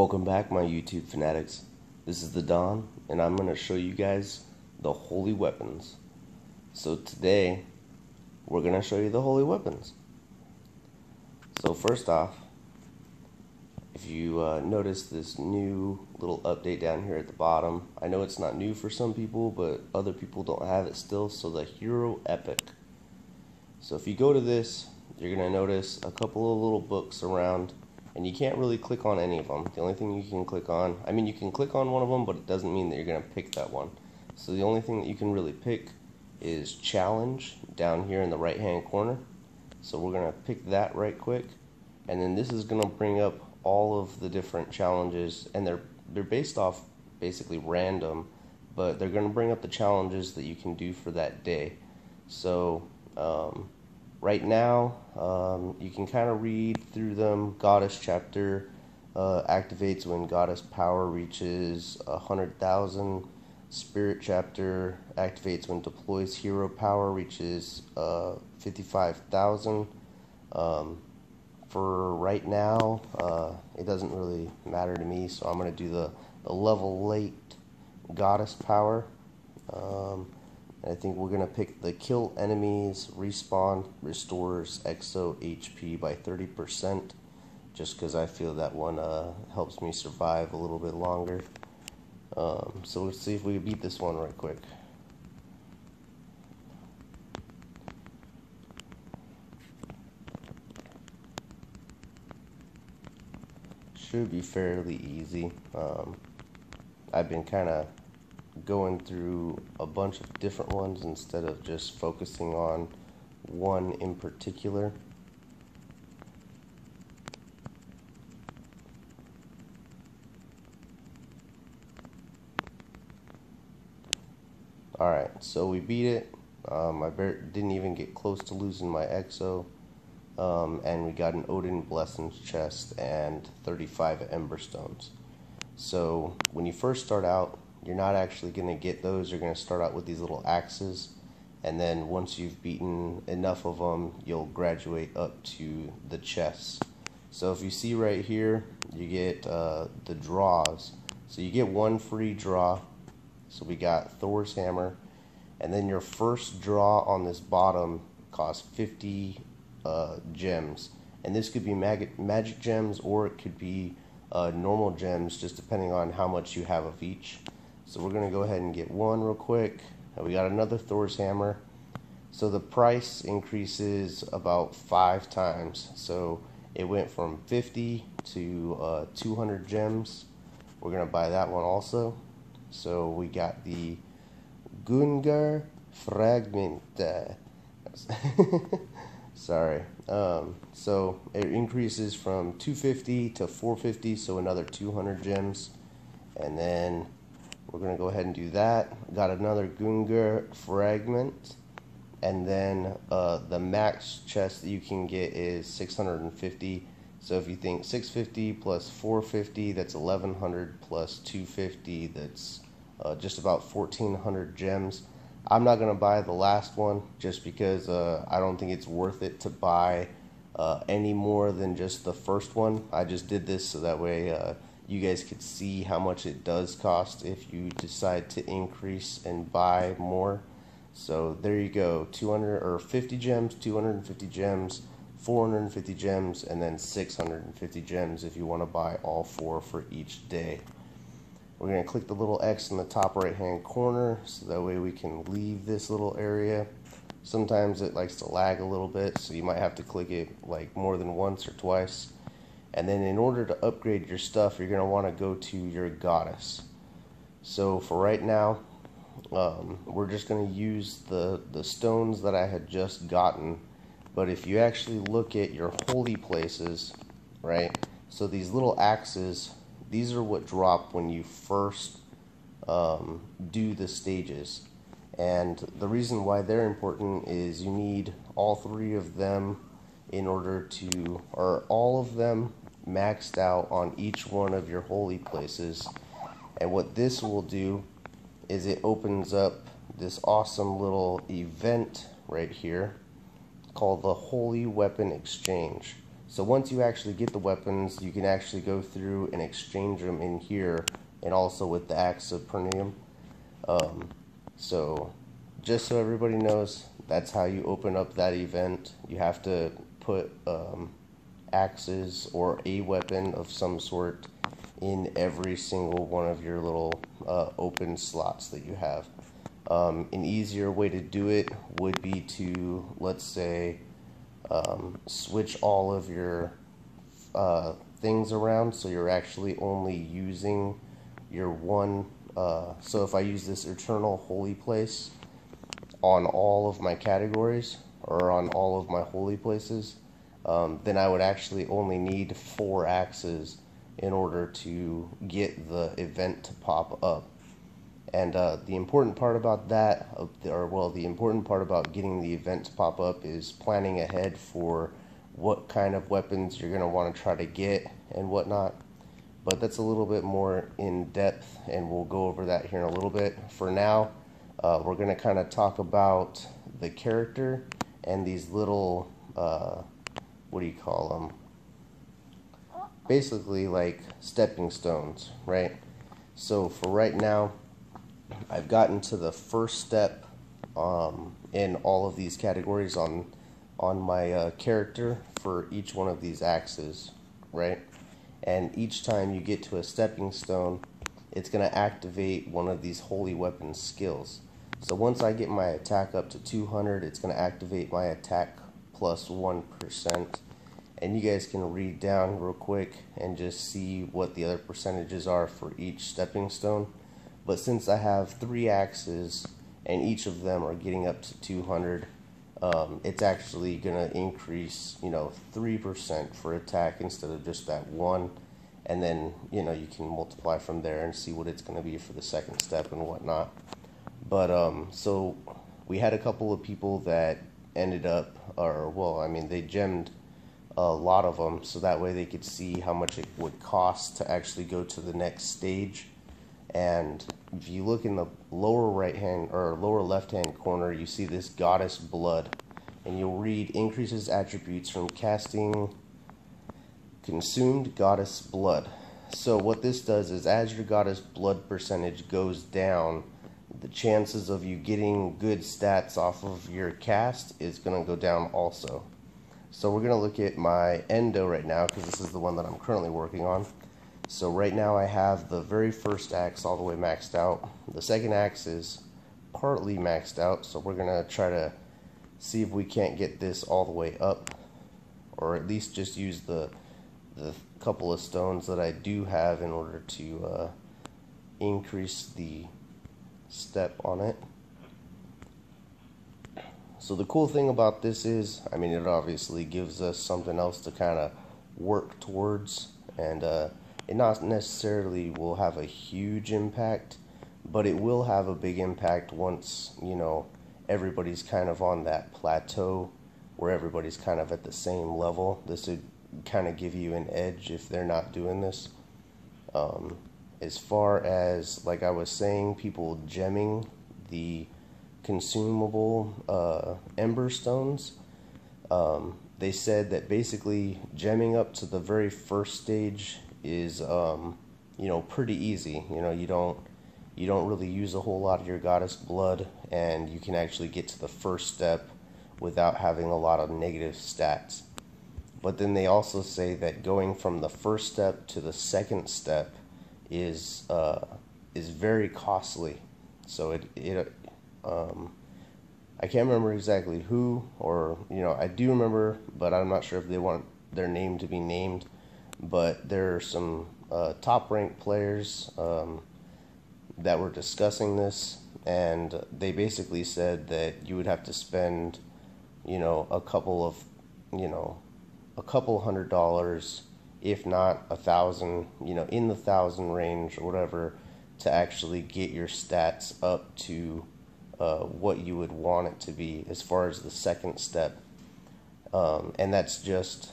Welcome back, my YouTube fanatics. This is TheDon, and I'm going to show you guys the holy weapons. So today, we're going to show you the holy weapons. So first off, if you notice this new little update down here at the bottom, I know it's not new for some people, but other people don't have it still, so the Hero Epic. So if you go to this, you're going to notice a couple of little books around, and you can't really click on any of them. The only thing you can click on, you can click on one of them, but it doesn't mean that you're going to pick that one. So the only thing that you can really pick is challenge down here in the right hand corner. So we're going to pick that right quick, and then this is going to bring up all of the different challenges, and they're based off basically random, but they're going to bring up the challenges that you can do for that day. So right now, you can kind of read through them. Goddess Chapter activates when Goddess power reaches 100,000. Spirit Chapter activates when deploys hero power reaches 55,000. For right now, it doesn't really matter to me, so I'm going to do the level 8 Goddess power. I think we're going to pick the kill enemies, respawn, restores exo HP by 30%, just because I feel that one helps me survive a little bit longer. So let's see if we can beat this one right quick. Should be fairly easy. I've been kind of going through a bunch of different ones instead of just focusing on one in particular. Alright, so we beat it. I didn't even get close to losing my exo. And we got an Odin Blessings chest and 35 ember stones. So when you first start out, you're not actually going to get those. You're going to start out with these little axes, and then once you've beaten enough of them, you'll graduate up to the chests. So if you see right here, you get the draws. So you get one free draw. So we got Thor's hammer, and then your first draw on this bottom costs 50 gems, and this could be magic gems, or it could be normal gems, just depending on how much you have of each. So we're going to go ahead and get one real quick. And we got another Thor's hammer. So the price increases about 5 times. So it went from 50 to 200 gems. We're going to buy that one also. So we got the Gungar fragment. Sorry. So it increases from 250 to 450, so another 200 gems. And then we're going to go ahead and do that. Got another Gungar fragment. And then the max chest that you can get is 650. So if you think 650 plus 450, that's 1100, plus 250, that's just about 1400 gems. I'm not going to buy the last one just because I don't think it's worth it to buy any more than just the first one. I just did this so that way you guys could see how much it does cost if you decide to increase and buy more. So there you go, 250 gems, 250 gems, 450 gems, and then 650 gems if you want to buy all 4 for each day. We're going to click the little X in the top right hand corner so that way we can leave this little area. Sometimes it likes to lag a little bit, so you might have to click it like more than once or twice. And then in order to upgrade your stuff, you're going to want to go to your goddess. So for right now, we're just going to use the stones that I had just gotten. But if you actually look at your holy places, right, so these little axes, these are what drop when you first do the stages. And the reason why they're important is you need all 3 of them in order to, or all of them maxed out on each one of your holy places. And what this will do is it opens up this awesome little event right here called the Holy Weapon Exchange. So once you actually get the weapons, you can actually go through and exchange them in here, and also with the Axe of Pernium. So just so everybody knows, that's how you open up that event. You have to put axes or a weapon of some sort in every single one of your little open slots that you have. An easier way to do it would be to, let's say, switch all of your things around, so you're actually only using your one. So if I use this Eternal Holy Place on all of my categories, or on all of my holy places, then I would actually only need 4 axes in order to get the event to pop up. And the important part about that, the important part about getting the event to pop up is planning ahead for what kind of weapons you're going to want to try to get and whatnot. But that's a little bit more in depth, and we'll go over that here in a little bit. For now, we're going to kind of talk about the character and these little, what do you call them? Basically like stepping stones, right? So for right now, I've gotten to the first step in all of these categories on my character for each one of these axes, right? And each time you get to a stepping stone, it's going to activate one of these holy weapon skills. So once I get my attack up to 200, it's going to activate my attack plus 1%. And you guys can read down real quick and just see what the other percentages are for each stepping stone. But since I have 3 axes and each of them are getting up to 200, it's actually going to increase, 3% for attack instead of just that 1. And then, you can multiply from there and see what it's going to be for the second step and whatnot. But, so we had a couple of people that ended up, they gemmed a lot of them, so that way they could see how much it would cost to actually go to the next stage. And if you look in the lower right hand or lower left hand corner, you see this goddess blood, and you'll read increases attributes from casting consumed goddess blood. So what this does is, as your goddess blood percentage goes down, the chances of you getting good stats off of your cast is going to go down also. So we're going to look at my endo right now, because this is the one that I'm currently working on. So right now I have the very first axe all the way maxed out. The second axe is partly maxed out, so we're going to try to see if we can't get this all the way up, or at least just use the couple of stones that I do have in order to increase the step on it. So the cool thing about this is, it obviously gives us something else to kind of work towards, and it not necessarily will have a huge impact, but it will have a big impact once, everybody's kind of on that plateau where everybody's kind of at the same level. This would kind of give you an edge if they're not doing this. As far as, like I was saying, people gemming the consumable ember stones, they said that basically gemming up to the very first stage is pretty easy. You don't really use a whole lot of your goddess blood, and you can actually get to the first step without having a lot of negative stats. But then they also say that going from the first step to the second step is very costly. So I can't remember exactly who, or I do remember, but I'm not sure if they want their name to be named. But there are some top ranked players that were discussing this, and they basically said that you would have to spend a couple $100, if not 1,000, in the 1,000 range or whatever, to actually get your stats up to what you would want it to be as far as the second step. And that's just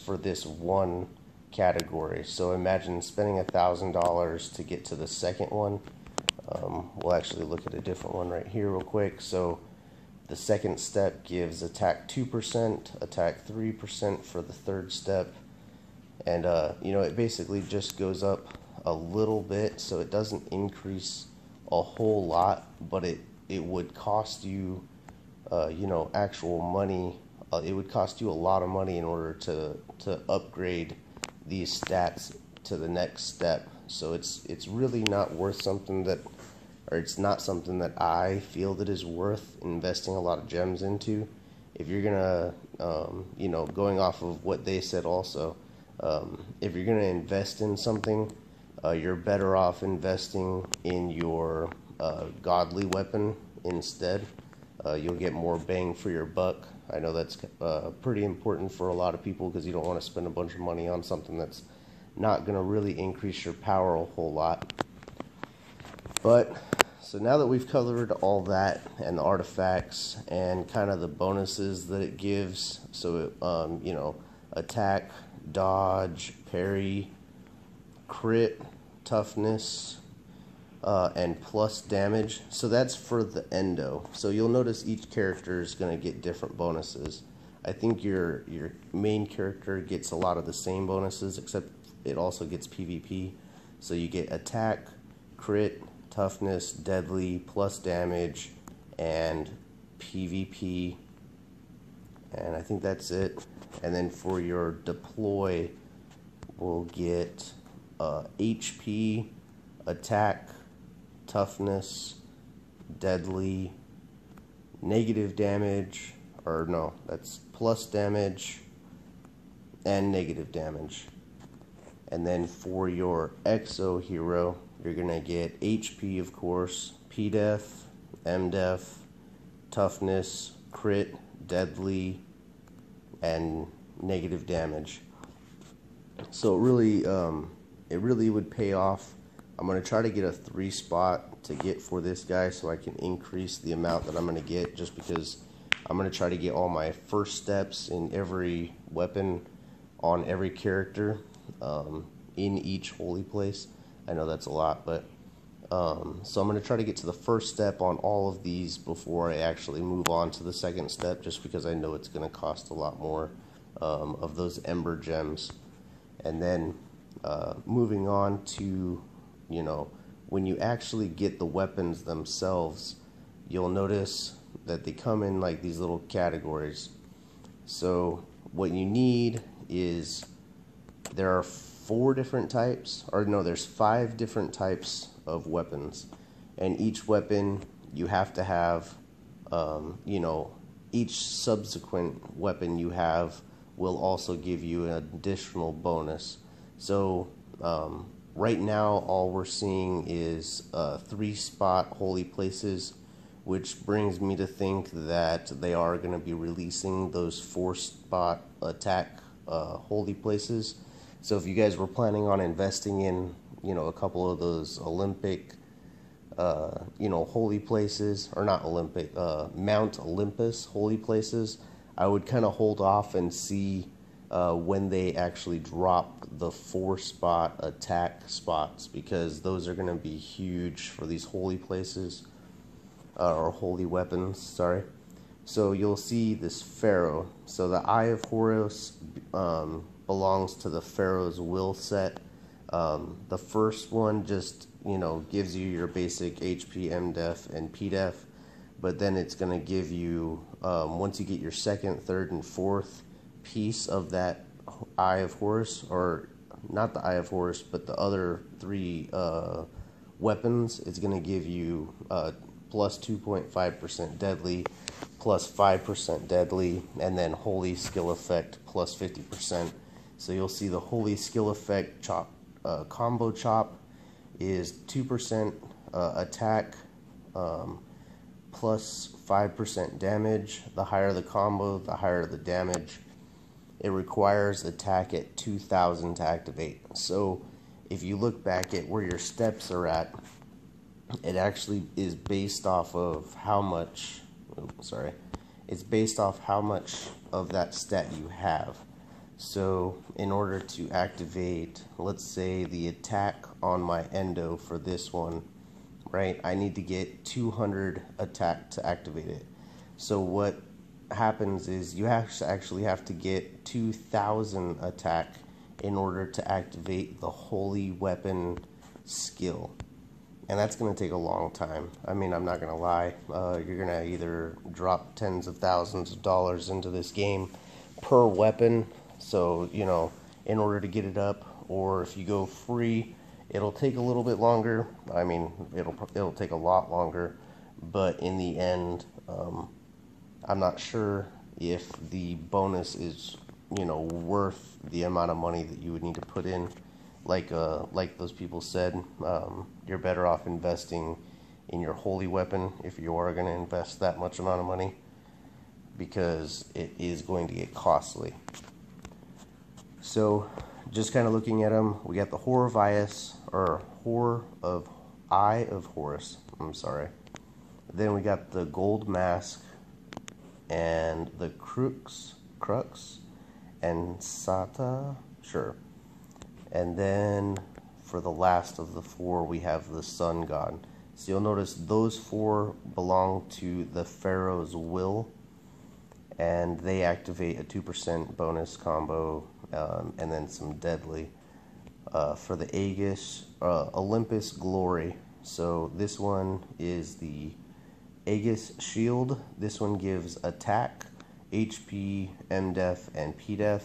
for this one category. So imagine spending $1,000 to get to the second one. We'll actually look at a different one right here real quick. So The second step gives attack 2%, attack 3% for the third step. And, you know, it basically just goes up a little bit, so it doesn't increase a whole lot, but it would cost you, you know, actual money. It would cost you a lot of money in order to upgrade these stats to the next step. So it's really not worth something that, or it's not something that I feel that is worth investing a lot of gems into. If you're gonna, you know, going off of what they said also, if you're gonna invest in something, you're better off investing in your godly weapon instead. You'll get more bang for your buck. I know that's pretty important for a lot of people because you don't want to spend a bunch of money on something that's not going to really increase your power a whole lot. But, so now that we've covered all that and the artifacts and kind of the bonuses that it gives, so it, you know, attack, dodge, parry, crit, toughness, and plus damage. So that's for the endo. So you'll notice each character is going to get different bonuses. I think your main character gets a lot of the same bonuses, except it also gets PvP. So you get attack, crit, toughness, deadly, plus damage, and PvP. And I think that's it. And then for your deploy, we'll get HP, attack, toughness, deadly, negative damage, or no, that's plus damage and negative damage. And then for your exo hero, you're gonna get HP, of course, P-Def, M-Def, toughness, crit, deadly, and negative damage. So it really would pay off. I'm going to try to get a 3 spot to get for this guy so I can increase the amount that I'm going to get, just because I'm going to try to get all my first steps in every weapon on every character in each holy place. I know that's a lot, but so I'm going to try to get to the first step on all of these before I actually move on to the second step, just because I know it's going to cost a lot more of those ember gems. And then moving on to, you know, when you actually get the weapons themselves, you'll notice that they come in like these little categories. So what you need is, there are 4 different types, or no, there's 5 different types of weapons, and each weapon you have to have, you know, each subsequent weapon you have will also give you an additional bonus. So right now all we're seeing is 3 spot holy places, which brings me to think that they are going to be releasing those 4 spot attack holy places. So if you guys were planning on investing in, you know, a couple of those Olympic, you know, holy places, or not Olympic, Mount Olympus holy places, I would kind of hold off and see when they actually drop the 4 spot attack spots, because those are going to be huge for these holy places, or holy weapons, sorry. So you'll see this Pharaoh. So the Eye of Horus belongs to the Pharaoh's will set. The first one just, you know, gives you your basic HP, M-Def, and P-Def, but then it's going to give you, once you get your second, third, and fourth piece of that Eye of Horus, or not the Eye of Horus, but the other 3 weapons, it's going to give you plus 2.5% deadly, plus 5% deadly, and then holy skill effect plus 50%. So you'll see the holy skill effect chop, combo chop is 2% attack, plus 5% damage. The higher the combo, the higher the damage. It requires attack at 2,000 to activate. So if you look back at where your steps are at, it actually is based off of how much, it's based off how much of that stat you have. So in order to activate, let's say, the attack on my endo for this one, right, I need to get 200 attack to activate it. So what happens is you actually have to get 2,000 attack in order to activate the holy weapon skill. And that's going to take a long time. I mean, I'm not going to lie. You're going to either drop tens of thousands of dollars into this game per weapon. So, you know, in order to get it up, or if you go free, it'll take a little bit longer. I mean, it'll take a lot longer. But in the end, I'm not sure if the bonus is, you know, worth the amount of money that you would need to put in. Like those people said, you're better off investing in your holy weapon if you are going to invest that much amount of money, because it is going to get costly. So, just kind of looking at them, we got the Eye of Horus. I'm sorry. Then we got the gold mask and the crux and Sata, sure. And then for the last of the four, we have the sun god. So you'll notice those four belong to the Pharaoh's will, and they activate a 2% bonus combo, and then some deadly. For the Aegis, Olympus Glory. So this one is the Aegis Shield. This one gives attack, HP, MDef, and PDef.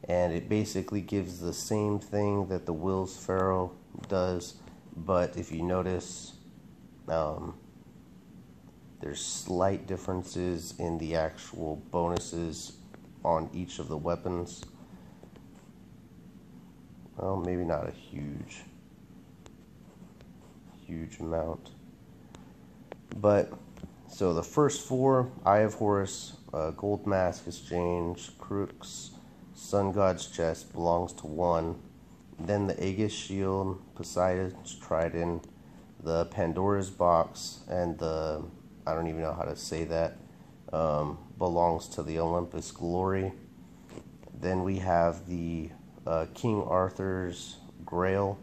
And it basically gives the same thing that the Will's Pharaoh does, but if you notice, there's slight differences in the actual bonuses on each of the weapons. Well, maybe not a huge amount. But, so the first four, Eye of Horus, Gold Mask Exchange, Crux, Sun God's Chest belongs to one. Then the Aegis Shield, Poseidon's Trident, the Pandora's Box, and the, I don't even know how to say that, belongs to the Olympus Glory. Then we have the King Arthur's Grail,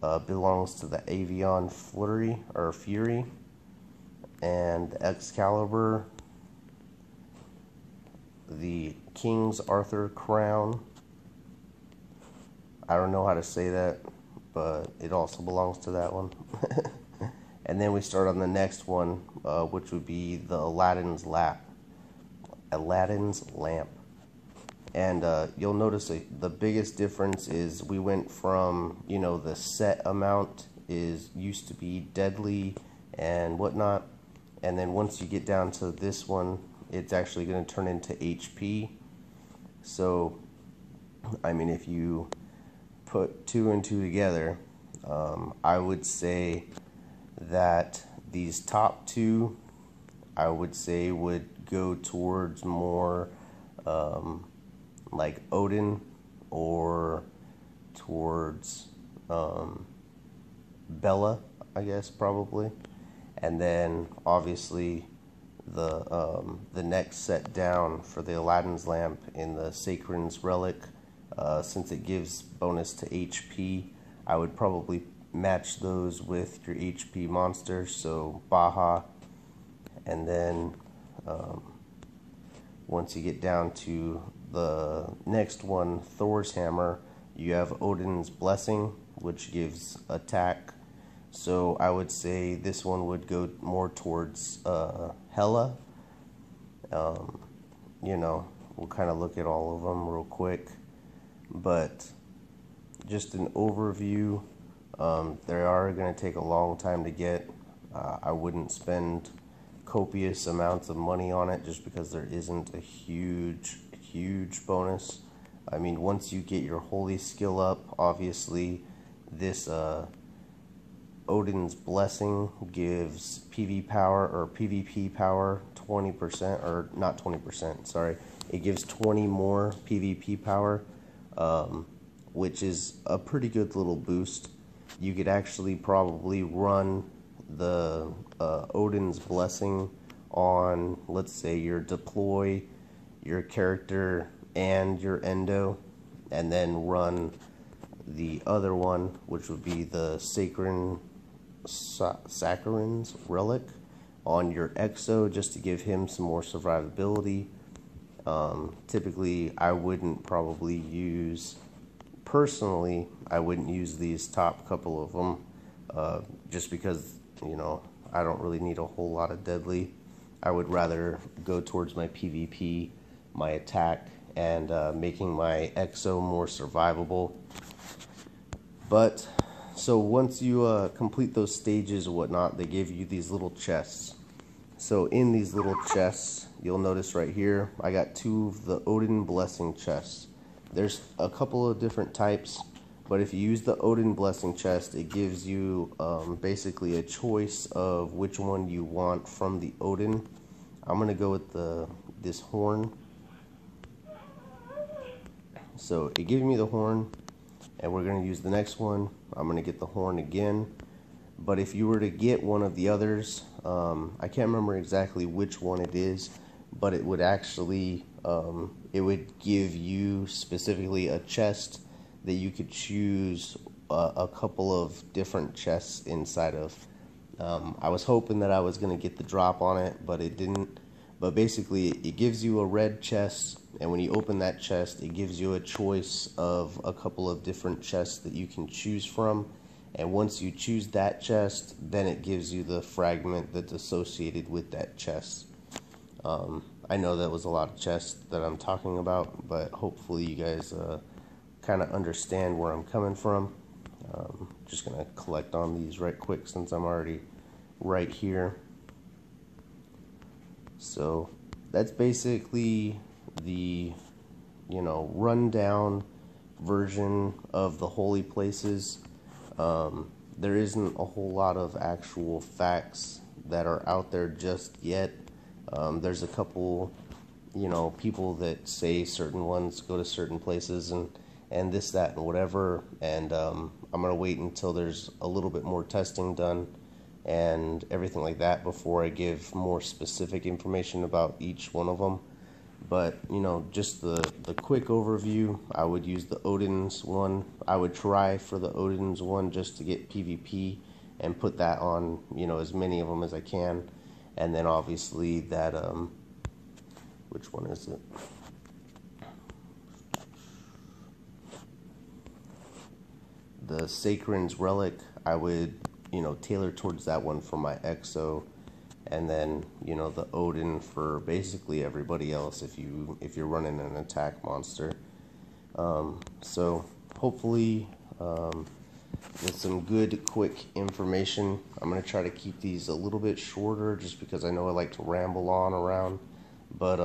belongs to the Avalon Fury, and the Excalibur, the King's Arthur Crown. I don't know how to say that, but it also belongs to that one. And then we start on the next one, which would be the Aladdin's Lamp. And you'll notice the biggest difference is we went from, you know, the set amount used to be deadly and whatnot, and then once you get down to this one, it's actually going to turn into HP. So, I mean, if you put two and two together, I would say that these top two, I would say, would go towards more like Odin, or towards Bella, I guess, probably. And then obviously the next set down for the Aladdin's Lamp in the Sacred's Relic, since it gives bonus to HP, I would probably match those with your HP monsters, so Baja. And then once you get down to the next one, Thor's Hammer, you have Odin's Blessing, which gives attack. So I would say this one would go more towards Hela. You know, we'll kind of look at all of them real quick. But just an overview, they are going to take a long time to get. I wouldn't spend copious amounts of money on it just because there isn't a huge bonus. I mean, once you get your holy skill up, obviously this Odin's Blessing gives PvP power 20%, or not 20%, sorry. It gives 20 more PvP power, which is a pretty good little boost. You could actually probably run the Odin's Blessing on, let's say, your deploy, your character, and your endo, and then run the other one, which would be the Saccharin's Relic, on your exo just to give him some more survivability. Typically, I wouldn't probably use, personally, I wouldn't use these top couple of them just because, you know, I don't really need a whole lot of deadly. I would rather go towards my PvP, my attack, and making my exo more survivable. But so once you complete those stages and whatnot, they give you these little chests. So in these little chests, you'll notice right here, I got 2 of the Odin blessing chests. There's a couple of different types, but if you use the Odin blessing chest, it gives you basically a choice of which one you want from the Odin. I'm gonna go with this horn. So it gives me the horn, and we're gonna use the next one. I'm gonna get the horn again. But if you were to get one of the others, I can't remember exactly which one it is, but it would actually, it would give you specifically a chest that you could choose a couple of different chests inside of. I was hoping that I was going to get the drop on it, but it didn't. But basically, it gives you a red chest, and when you open that chest, it gives you a choice of a couple of different chests that you can choose from. And once you choose that chest, then it gives you the fragment that's associated with that chest. I know that was a lot of chests that I'm talking about, but hopefully you guys kind of understand where I'm coming from. Just going to collect on these right quick since I'm already right here. So that's basically the, you know, rundown version of the holy places. There isn't a whole lot of actual facts that are out there just yet. There's a couple, you know, people that say certain ones go to certain places and this, that, and whatever. And I'm going to wait until there's a little bit more testing done and everything like that before I give more specific information about each one of them. But, you know, just the quick overview, I would use the Odin's one. I would try for the Odin's one just to get PvP and put that on, you know, as many of them as I can. And then obviously that, which one is it? The Sacred's Relic, I would, you know, tailor towards that one for my exo. And then, you know, the Odin for basically everybody else if you're running an attack monster. So hopefully with some good quick information, I'm going to try to keep these a little bit shorter just because I know I like to ramble on around. But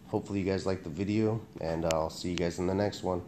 hopefully you guys like the video, and I'll see you guys in the next one.